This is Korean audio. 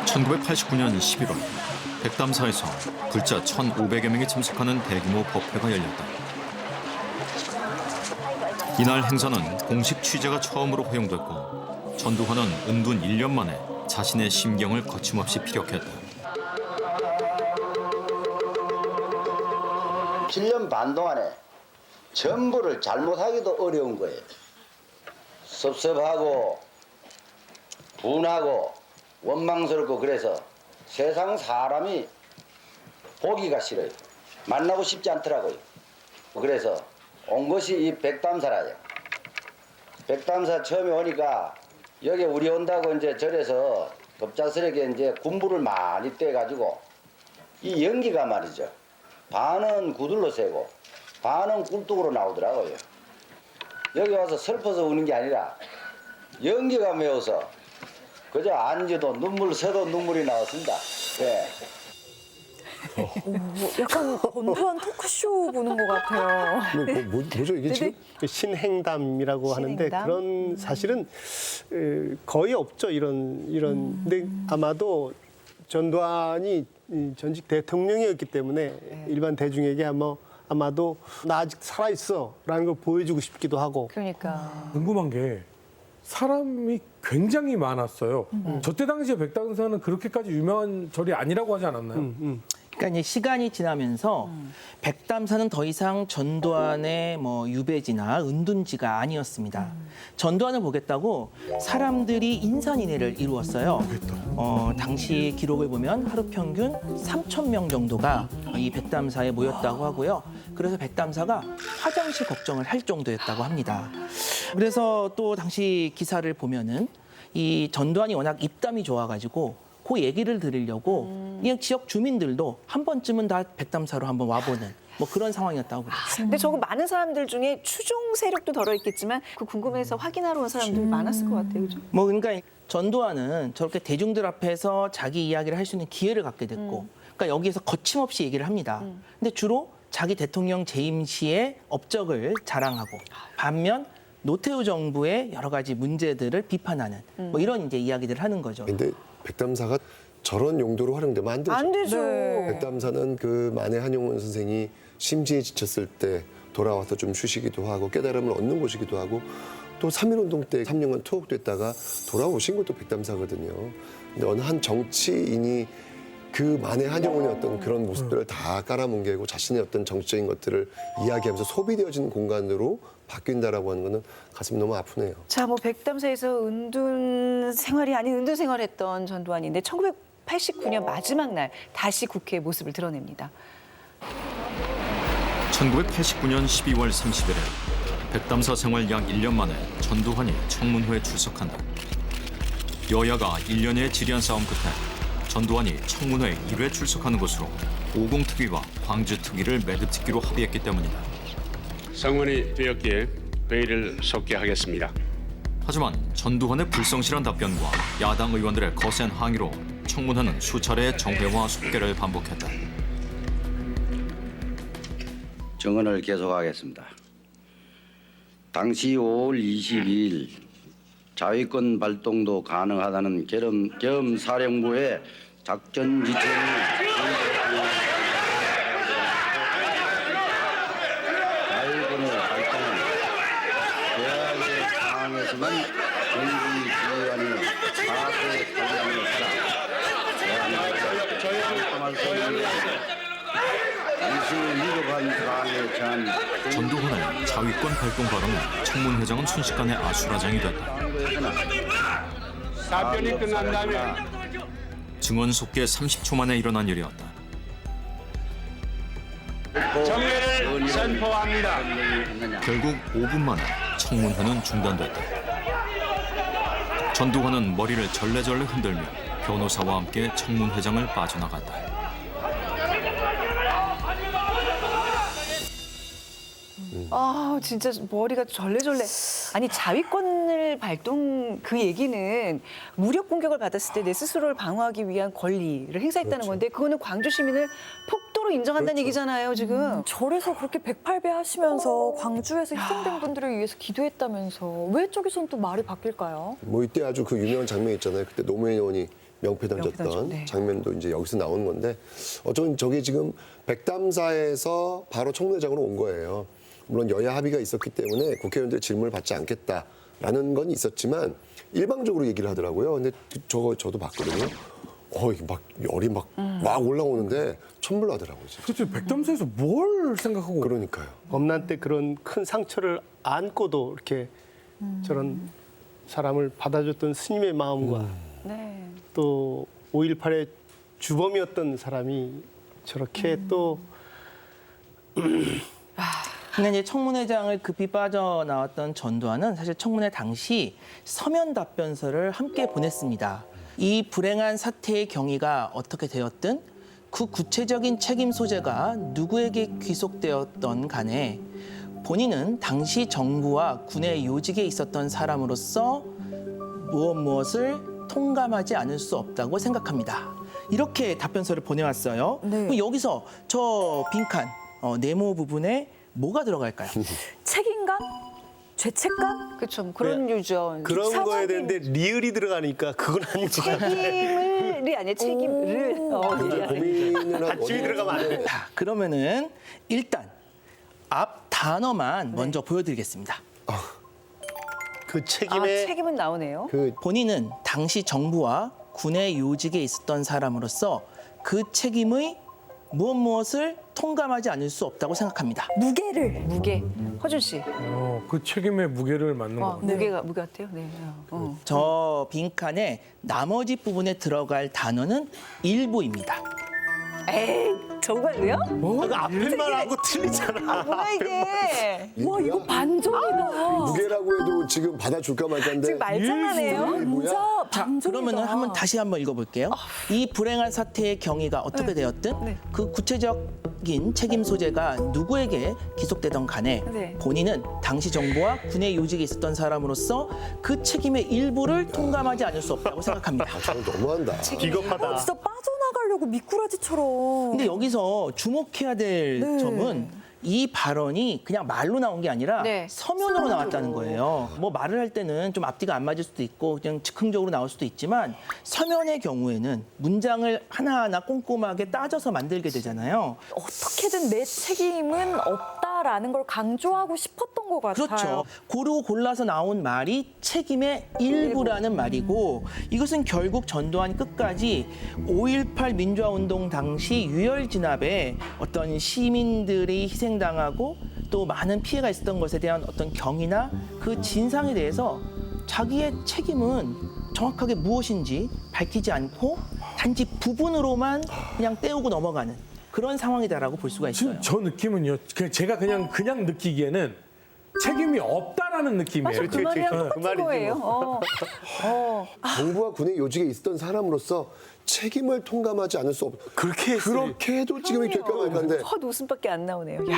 1989년 11월 백담사에서 불자 1,500여 명이 참석하는 대규모 법회가 열렸다. 이날 행사는 공식 취재가 처음으로 허용됐고 전두환은 은둔 1년 만에 자신의 심경을 거침없이 피력했다. 7년 반 동안에 전부를 잘못하기도 어려운 거예요. 섭섭하고 분하고 원망스럽고 그래서 세상 사람이 보기가 싫어요. 만나고 싶지 않더라고요. 그래서 온 것이 이 백담사라요. 백담사 처음에 오니까 여기 우리 온다고 이제 절에서 급작스럽게 이제 군부를 많이 떼가지고 이 연기가 말이죠. 반은 구들로 세고 반은 꿀뚝으로 나오더라고요. 여기 와서 슬퍼서 우는 게 아니라 연기가 매워서 그저 앉아도 눈물 새도 눈물이 나왔습니다. 네. 약간 건조한 토크쇼 보는 것 같아요. 뭐죠 이게 지금 신행담이라고 하는데 신행담? 그런 사실은 거의 없죠 이런. 근데 아마도 전두환이 전직 대통령이었기 때문에 일반 대중에게 아마도 나 아직 살아 있어라는 걸 보여주고 싶기도 하고. 그러니까. 궁금한 게 사람이 굉장히 많았어요. 저때 당시에 백담사는 그렇게까지 유명한 절이 아니라고 하지 않았나요? 그러니까 이제 시간이 지나면서 백담사는 더 이상 전두환의 유배지나 은둔지가 아니었습니다. 전두환을 보겠다고 사람들이 인산인해를 이루었어요. 당시 기록을 보면 하루 평균 3,000명 정도가 이 백담사에 모였다고 하고요. 그래서 백담사가 화장실 걱정을 할 정도였다고 합니다. 그래서 또 당시 기사를 보면은 이 전두환이 워낙 입담이 좋아가지고 그 얘기를 들으려고 그냥 지역 주민들도 한 번쯤은 다 백담사로 한번 와보는 그런 상황이었다고 그랬죠. 근데 저거 많은 사람들 중에 추종 세력도 덜어있겠지만 그 궁금해서 확인하러 온 사람들이 많았을 것 같아요. 그죠? 그러니까 전두환은 저렇게 대중들 앞에서 자기 이야기를 할 수 있는 기회를 갖게 됐고 그러니까 여기에서 거침없이 얘기를 합니다. 근데 주로 자기 대통령 재임 시의 업적을 자랑하고 반면 노태우 정부의 여러 가지 문제들을 비판하는 이런 이제 이야기들을 하는 거죠. 근데 백담사가 저런 용도로 활용되면 안 되죠. 안 되죠. 백담사는 그 만해 한용운 선생이 심지에 지쳤을 때 돌아와서 좀 쉬시기도 하고 깨달음을 얻는 곳이기도 하고 또 3.1운동 때 3년간 투옥됐다가 돌아오신 것도 백담사거든요. 근데 어느 한 정치인이 그 만해 한용운의 어떤 그런 모습들을 다 깔아뭉개고 자신의 어떤 정치적인 것들을 이야기하면서 소비되어지는 공간으로 바뀐다라고 하는 거는 가슴이 너무 아프네요. 자, 백담사에서 은둔 생활이 아닌 은둔 생활했던 전두환인데 1989년 마지막 날 다시 국회의 모습을 드러냅니다. 1989년 12월 30일에 백담사 생활 약 1년 만에 전두환이 청문회에 출석한다. 여야가 1년의 지리한 싸움 끝에 전두환이 청문회에 1회 출석하는 것으로 오공특위와 광주특위를 매듭짓기로 합의했기 때문이다. 성원이 되었기에 회의를 속개하겠습니다. 하지만 전두환의 불성실한 답변과 야당 의원들의 거센 항의로 청문회는 수차례 정회와 속개를 반복했다. 정언을 계속하겠습니다. 당시 5월 22일 자위권 발동도 가능하다는 겸사령부의 작전 지침이 자위권의 발동은 대학의 상황에서만 정부기관이 파악에 관련해서 대한민국을 위급한 상황에 처한 전두환의 자위권 발동 발언은 청문회장은 순식간에 아수라장이 됐다. 답변이 끝난다면 증언 속개 30초 만에 일어난 일이었다. 정례를 선포합니다. 결국 5분 만에 청문회는 중단됐다. 전두환은 머리를 절레절레 흔들며 변호사와 함께 청문회장을 빠져나갔다. 아, 진짜 머리가 절레절레. 아니, 자위권을 발동 그 얘기는 무력 공격을 받았을 때 내 스스로를 방어하기 위한 권리를 행사했다는 건데 그거는 광주 시민을 폭도로 인정한다는 얘기잖아요, 지금. 절에서 그렇게 108배 하시면서 광주에서 희생된 분들을 위해서 기도했다면서 왜 저기서는 또 말이 바뀔까요? 이때 아주 그 유명한 장면이 있잖아요. 그때 노무현 의원이 명패 던졌던 던져, 네. 장면도 이제 여기서 나오는 건데 어쩌면 저게 지금 백담사에서 바로 청문회장으로 온 거예요. 물론 여야 합의가 있었기 때문에 국회의원들의 질문을 받지 않겠다라는 건 있었지만 일방적으로 얘기를 하더라고요. 근데 저도 봤거든요. 이게 막 열이 막 올라오는데 천불나더라고요. 진짜. 그렇죠. 백담사에서 뭘 생각하고 그러니까요. 범난 때 그런 큰 상처를 안고도 이렇게 저런 사람을 받아줬던 스님의 마음과 네. 또 5.18의 주범이었던 사람이 저렇게 또 근데 이제 청문회장을 급히 빠져나왔던 전두환은 사실 청문회 당시 서면 답변서를 함께 보냈습니다. 이 불행한 사태의 경위가 어떻게 되었든 그 구체적인 책임 소재가 누구에게 귀속되었던 간에 본인은 당시 정부와 군의 요직에 있었던 사람으로서 무엇을 통감하지 않을 수 없다고 생각합니다. 이렇게 답변서를 보내왔어요. 네. 그럼 여기서 저 빈칸 네모 부분에 뭐가 들어갈까요? 책임감? 죄책감? 그렇죠. 그런 유죠. 그런 거에 대는데 리을이 들어가니까 그건 아니죠. 책임을이 아니라 책임을. 굉장히 고민을 한 받침이 들어가면 안 돼. 자, 그러면은 일단 앞 단어만 먼저 보여드리겠습니다. 그 아, 책임에 책임은 나오네요. 본인은 당시 정부와 군의 요직에 있었던 사람으로서 그 책임의 무엇을 통감하지 않을 수 없다고 생각합니다. 무게. 허준 씨. 그 책임의 무게를 맡는 거. 무게 같아요. 네. 저 빈칸의 나머지 부분에 들어갈 단어는 일부입니다. 에이, 정말로요? 앞에만 하고 틀리잖아. 뭐야 이게? 와 이거 반전이다. 무게라고 해도 지금 받아줄까 말까인데 지금 말장난해요? 진짜 자, 반전이다. 그러면은 다시 한번 읽어볼게요. 이 불행한 사태의 경위가 어떻게 되었든 그 구체적인 책임 소재가 누구에게 기속되던 간에 네. 본인은 당시 정부와 군의 요직에 있었던 사람으로서 그 책임의 일부를 통감하지 않을 수 없다고 생각합니다. 참 너무한다. 비겁하다. 진짜 빠져나가려고 미꾸라지처럼. 근데 여기서 주목해야 될 네. 점은 이 발언이 그냥 말로 나온 게 아니라 네. 서면으로 나왔다는 거예요. 뭐 말을 할 때는 좀 앞뒤가 안 맞을 수도 있고 그냥 즉흥적으로 나올 수도 있지만 서면의 경우에는 문장을 하나하나 꼼꼼하게 따져서 만들게 되잖아요. 어떻게든 내 책임은 없다라는 걸 강조하고 싶었던 것 같아요. 그렇죠. 고르고 골라서 나온 말이 책임의 일부라는 말이고 이것은 결국 전두환이 끝까지 5.18 민주화운동 당시 유혈 진압에 어떤 시민들이 희생당하고 또 많은 피해가 있었던 것에 대한 어떤 경위나 그 진상에 대해서 자기의 책임은 정확하게 무엇인지 밝히지 않고 단지 부분으로만 그냥 떼우고 넘어가는 그런 상황이다라고 볼 수가 있어요. 지금 저 느낌은요. 제가 그냥 느끼기에는 책임이 없다라는 느낌이에요. 그 말이랑 그 똑같은 말이지, 거예요. 정부와 군의 요직에 있었던 사람으로서 책임을 통감하지 않을 수 없. 그렇게 그렇게 해도 지금이 될까 말까인데 헛 웃음밖에 안 나오네요. 야.